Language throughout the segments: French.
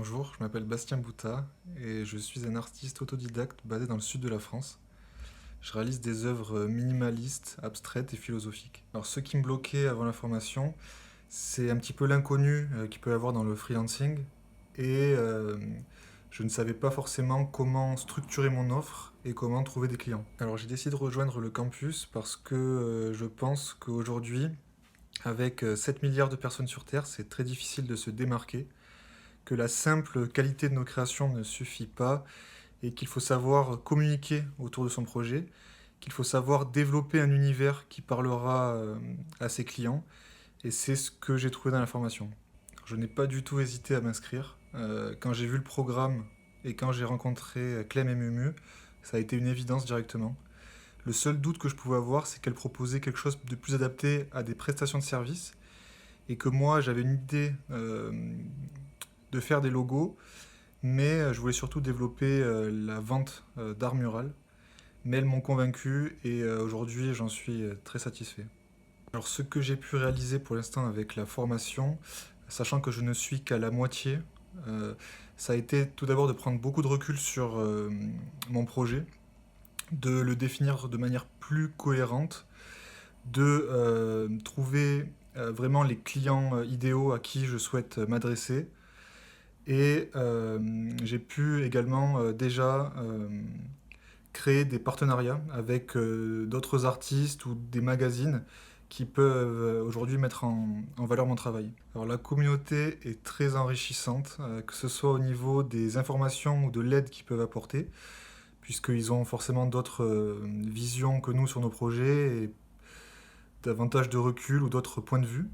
Bonjour, je m'appelle Bastien Boutat et je suis un artiste autodidacte basé dans le sud de la France. Je réalise des œuvres minimalistes, abstraites et philosophiques. Alors ce qui me bloquait avant la formation, c'est un petit peu l'inconnu qu'il peut y avoir dans le freelancing et je ne savais pas forcément comment structurer mon offre et comment trouver des clients. Alors j'ai décidé de rejoindre le campus parce que je pense qu'aujourd'hui, avec 7 milliards de personnes sur Terre, c'est très difficile de se démarquer, que la simple qualité de nos créations ne suffit pas et qu'il faut savoir communiquer autour de son projet, qu'il faut savoir développer un univers qui parlera à ses clients. Et c'est ce que j'ai trouvé dans la formation. Je n'ai pas du tout hésité à m'inscrire. Quand j'ai vu le programme et quand j'ai rencontré Clem et Mumu, ça a été une évidence directement. Le seul doute que je pouvais avoir, c'est qu'elle proposait quelque chose de plus adapté à des prestations de services et que moi, j'avais une idée de faire des logos, mais je voulais surtout développer la vente d'art mural. Mais elles m'ont convaincu et aujourd'hui j'en suis très satisfait. Alors ce que j'ai pu réaliser pour l'instant avec la formation, sachant que je ne suis qu'à la moitié, euh, ça a été tout d'abord de prendre beaucoup de recul sur mon projet, de le définir de manière plus cohérente, de trouver vraiment les clients idéaux à qui je souhaite m'adresser. Et j'ai pu également déjà créer des partenariats avec d'autres artistes ou des magazines qui peuvent aujourd'hui mettre en valeur mon travail. Alors la communauté est très enrichissante, que ce soit au niveau des informations ou de l'aide qu'ils peuvent apporter, puisqu'ils ont forcément d'autres visions que nous sur nos projets et davantage de recul ou d'autres points de vue.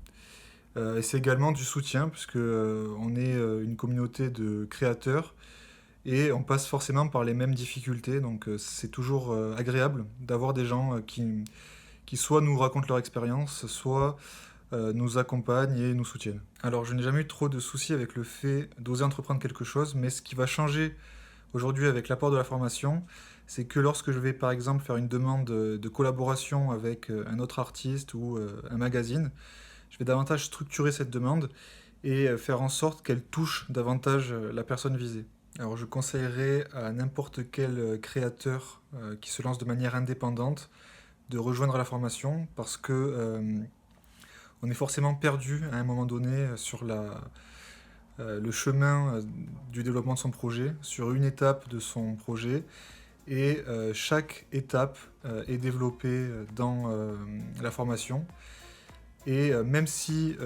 Et c'est également du soutien, puisque on est une communauté de créateurs et on passe forcément par les mêmes difficultés, donc c'est toujours agréable d'avoir des gens qui soit nous racontent leur expérience, soit nous accompagnent et nous soutiennent. Alors je n'ai jamais eu trop de soucis avec le fait d'oser entreprendre quelque chose, mais ce qui va changer aujourd'hui avec l'apport de la formation, c'est que lorsque je vais par exemple faire une demande de collaboration avec un autre artiste ou un magazine, je vais davantage structurer cette demande et faire en sorte qu'elle touche davantage la personne visée. Alors je conseillerais à n'importe quel créateur qui se lance de manière indépendante de rejoindre la formation parce que on est forcément perdu à un moment donné sur le chemin du développement de son projet, sur une étape de son projet, et chaque étape est développée dans la formation. Et même si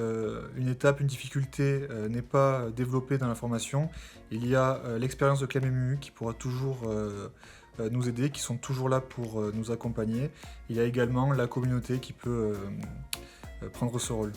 une étape, une difficulté n'est pas développée dans la formation, il y a l'expérience de Clem et Mumu qui pourra toujours nous aider, qui sont toujours là pour nous accompagner. Il y a également la communauté qui peut prendre ce rôle.